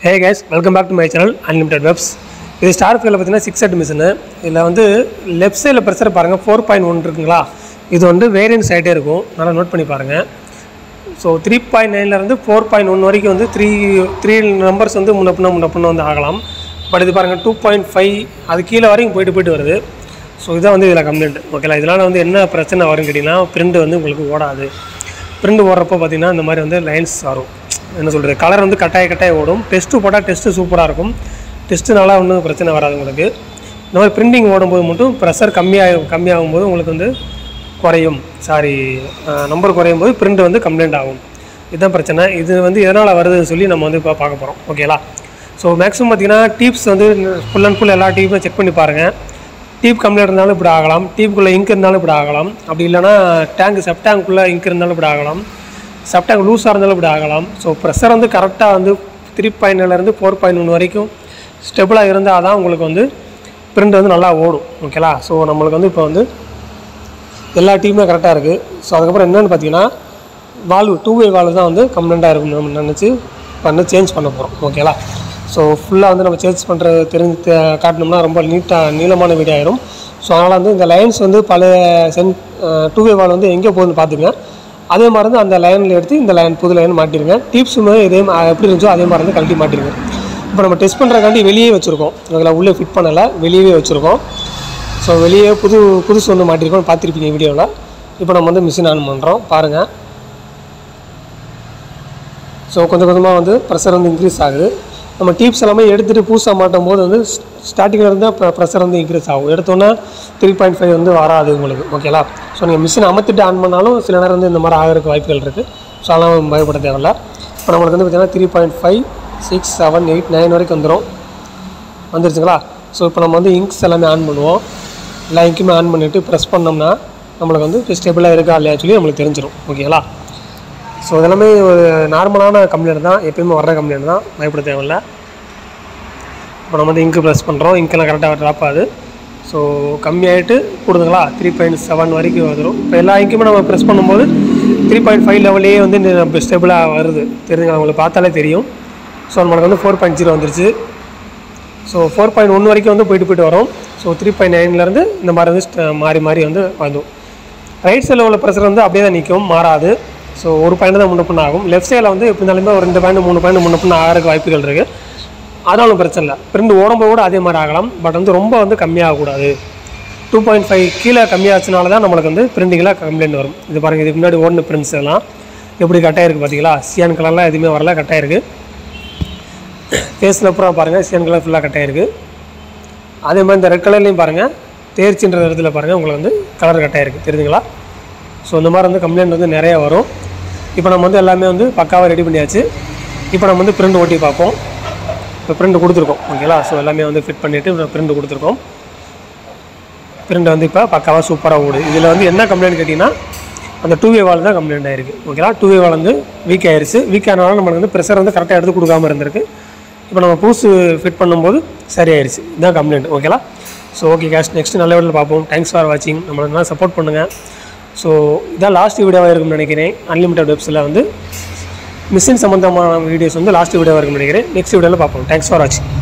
Hey guys, welcome back to my channel Unlimited Webs. This Star Fuel is a 6-head machine. This is left side pressure 4.1 இருக்குங்களா இது வந்து variant சைடே இருக்கும் நல்லா note பண்ணி பாருங்க சோ 3.9 ல இருந்து 4.1 வரைக்கும் வந்து 3 நம்பர்ஸ் வந்து முன்னப்பன வந்து ஆகலாம் பட் இது பாருங்க 2.5 அது கீழ வரைக்கும் போயிட்டு வருது சோ இத வந்து இதல கம்ப்ளைன்ட் ஓகேல இதனால வந்து என்ன பிரச்சனை வரும் கேட்டினா print வந்து உங்களுக்கு ஓடாது print ஓடுறப்ப பாத்தீங்கன்னா இந்த மாதிரி வந்து லைன்ஸ் வரும் என்ன சொல்றது கலர் வந்து கட்டாய ஓடும் டெஸ்ட் போட்டா டெஸ்ட் சூப்பரா இருக்கும் டெஸ்ட்னால ஒண்ணும் பிரச்சனை வராது உங்களுக்கு இந்த மாதிரி பிரிண்டிங் ஓடும்போது மட்டும் பிரஷர் கம்மியாகும் போது உங்களுக்கு வந்து குறையும் நம்பர் குறையும் போது print வந்து கம்ப்ளைன்ட் ஆகும் இதுதான் பிரச்சனை இது வந்து எதனால வருதுன்னு சொல்லி நம்ம வந்து இப்ப பார்க்க போறோம் ஓகேலா சோ மேக்ஸிமம் பாத்தீங்கன்னா டிப்ஸ் வந்து ஃபுல் அண்ட் ஃபுல் எல்லா டிப்பையும் செக் பண்ணி பாருங்க டிப் கம்ப்ளைன்ட் இருந்தாலும் இப்படி ஆகலாம் டிப் குள்ள இங்க் இருந்தாலும் இப்படி ஆகலாம் அப்படி இல்லனா டேங்க் சப் டேங்க் குள்ள இங்க் இருந்தாலும் இப்படி ஆகலாம் சப் டேங்க் லூஸா இருந்தாலும் இப்படி ஆகலாம் சோ பிரஷர் வந்து கரெக்ட்டா வந்து 3.9 ல இருந்து 4.1 வரைக்கும் ஸ்டேபிளா இருந்தா தான் உங்களுக்கு வந்து print வந்து நல்லா ஓடும் ஓகேலா சோ நமக்கு வந்து இப்போ வந்து எல்லா டீமுமே கரெக்ட்டா இருக்கு சோ அதுக்கு அப்புறம் என்னன்னு பாத்தீங்கன்னா வால்வ் 2-way வால்வ் தான் வந்து கம்ப்ளைன்ட்டா இருக்கும் நம்ம நினைச்சு சேஞ்ச் பண்ண போறோம் ஓகேலா சோ ஃபுல்லா வந்து நம்ம சேஞ்ச் பண்றது தெரிஞ்சு காட்டணும்னா ரொம்ப நீளமான வீடியோ ஆயிடும் சோ அதனால வந்து இந்த லைன்ஸ் வந்து பல 2-way வால்வ் வந்து எங்க போகுதுன்னு பாத்துங்க அதே மாதிரி தான் அந்த லைன்ல எடுத்து இந்த லைன் புது லைன் மாட்டிடுங்க டிப்ஸ்மே இதே எப்படி இருந்துச்சோ அதே மாதிரி வந்து கழட்டி மாட்டிடுங்க இப்போ நம்ம டெஸ்ட் பண்றதுக்காண்டி வெளியே வச்சிருக்கோம் அதல உள்ளே ஃபிட் பண்ணல வெளியவே வச்சிருக்கோம் சோ வெளியே புதுசு ஒன்னு மாட்டிருக்கோம் பாத்திருப்பீங்க வீடியோல இப்போ நம்ம வந்து மிஷின் ஆன் பண்றோம் பாருங்க சோ கொஞ்சமா வந்து பிரஷர் வந்து இன்கிரீஸ் ஆகுது நம்ம டிப்ஸ் எல்லாமே எடுத்துட்டு புதுசா மாட்டும்போது வந்து ஸ்டார்டிங்ல இருந்து பிரஷர் வந்து இன்கிரீஸ் ஆகும் எடுத்தோம்னா 3.5 வந்து வராது உங்களுக்கு ஓகேலா சோ நீங்க மிஷின் அமத்திட்டு ஆன் பண்ணாலும் சில நேரம் வந்து இந்த மாதிரி ஆகிறதுக்கு வாய்ப்புகள் இருக்கு சோ அதெல்லாம் பயப்பட தேவையில்ல இப்போ நமக்கு வந்து பாத்தீங்கன்னா 3.5 6 7 8 9 வரைக்கும் வந்துருச்சுங்களா சோ இப்போ நம்ம வந்து இங்க்ஸ் எல்லாமே ஆன் பண்ணுவோம் எல்லா இங்க்குமே ஆன் பண்ணிட்டு பிரஸ் பண்ணோம்னா நமக்கு வந்து ஸ்டேபிளா இருக்கா இல்லையா சொல்லி நமக்கு தெரிஞ்சிரும் ஓகேலா சோ இதெல்லாம் ஒரு நார்மலான கம்ப்ளைன்ட் தான் எப்பவுமே வர்ற கம்ப்ளைன்ட் தான் பயப்பட தேவையில்ல இப்போ நம்ம வந்து இங்க் பிரஸ் பண்றோம் இங்க்லாம் கரெக்ட்டா டிராப் ஆகுது சோ கம்மி ஆயிட்டு கூடுதுங்களா 3.7 வரைக்கும் வந்துரும் இப்போ எல்லா இங்க்குமே நம்ம பிரஸ் பண்ணும்போது 3.5 லெவல்லே வந்து ஸ்டேபிளா வருது தெரியுங்க உங்களுக்கு பார்த்தாலே தெரியும் சோ நமக்கு வந்து 4.0 வந்துருச்சு சோ 4.1 வரைக்கும் வந்து போயிட்டு வரோம் சோ 3.9 ல இருந்து இந்த மாதிரி வந்து மாறி வந்து வந்துரும் ரைட் சைடுல உள்ள பிரஷர் வந்து அப்படியே தான் நிக்கும் மாறாது சோ ஒரு பாயிண்ட் தான் முன்னப்பண்ண ஆகும் லெஃப்ட் சைடுல வந்து எப்படினாலுமே ஒரு 2 பாயிண்ட் 3 பாயிண்ட் முன்னப்பண்ண ஆகிறதுக்கு வாய்ப்புகள் இருக்கு அதனால பிரச்சனை இல்ல print ஓடும்போது கூட அதே மாதிரி ஆகலாம் பட் வந்து ரொம்ப வந்து கம்மியாக கூடாது 2.5 கீழ கம்மியாச்சுனால தான் நமக்கு வந்து பிரிண்டிங்ல கம்ப்ளைன்ட் வரும் இது பாருங்க இதுக்கு முன்னாடி ஓடுன prints எல்லாம் எப்படி கட்டாய இருக்கு பாத்தீங்களா சியான் கலர்ல எதுமே வரல கட்டாய இருக்கு ஃபேஸ்ல அப்புறம் பாருங்க சியான் கலர் ஃபுல்லா கட்டாய இருக்கு அதே மாதிரி இந்த ரெட் கலர்லயும் பாருங்க தேர்ச்சின்ற இடத்துல பாருங்க உங்களுக்கு வந்து கலர் கட்டாய இருக்கு தெரியுதுங்களா சோ இந்த மாதிரி வந்து கம்ப்ளைன்ட் வந்து நிறைய வரும் இப்போ நம்ம வந்து எல்லாமே வந்து பக்காவா ரெடி பண்ணியாச்சு இப்போ நம்ம வந்து print ஓட்டி பாப்போம் இப்போ print கொடுத்திருக்கோம் ஓகேலா சோ எல்லாமே வந்து ஃபிட் பண்ணிட்டு print கொடுத்திருக்கோம் print வந்து இப்போ பக்காவா சூப்பரா ஓடுது இதுல வந்து என்ன கம்ப்ளைன்ட் கேட்டினா அந்த 2-way வால்வ் தான் கம்ப்ளைன்ட் ஆயிருக்கு ஓகேலா 2-way வால்வ் வந்து வீக் ஆயிருச்சு வீக் ஆனனால நமக்கு வந்து பிரஷர் வந்து கரெக்ட்டா எடுத்து கொடுக்காம இருந்திருக்கு இப்போ நம்ம புதுசு ஃபிட் பண்ணும்போது சரியாயிருச்சு இதான் கம்ப்ளைன்ட் ஓகேலா சோ ஓகே गाइस நெக்ஸ்ட் நல்ல வீடியோல பாப்போம் தேங்க்ஸ் ஃபார் வாட்சிங் நம்மளுக்கு நல்லா சப்போர்ட் பண்ணுங்க சோ இதான் லாஸ்ட் வீடியோவா இருக்கும்னு நினைக்கிறேன் அன்லிமிட்டட் வெப்ஸ்ல வந்து மிஷின் சம்பந்தமான வீடியோஸ் வந்து லாஸ்ட் வீடியோவா இருக்கும்னு நினைக்கிறேன் நெக்ஸ்ட் வீடியோல பாப்போம் தேங்க்ஸ் ஃபார் வாட்சிங்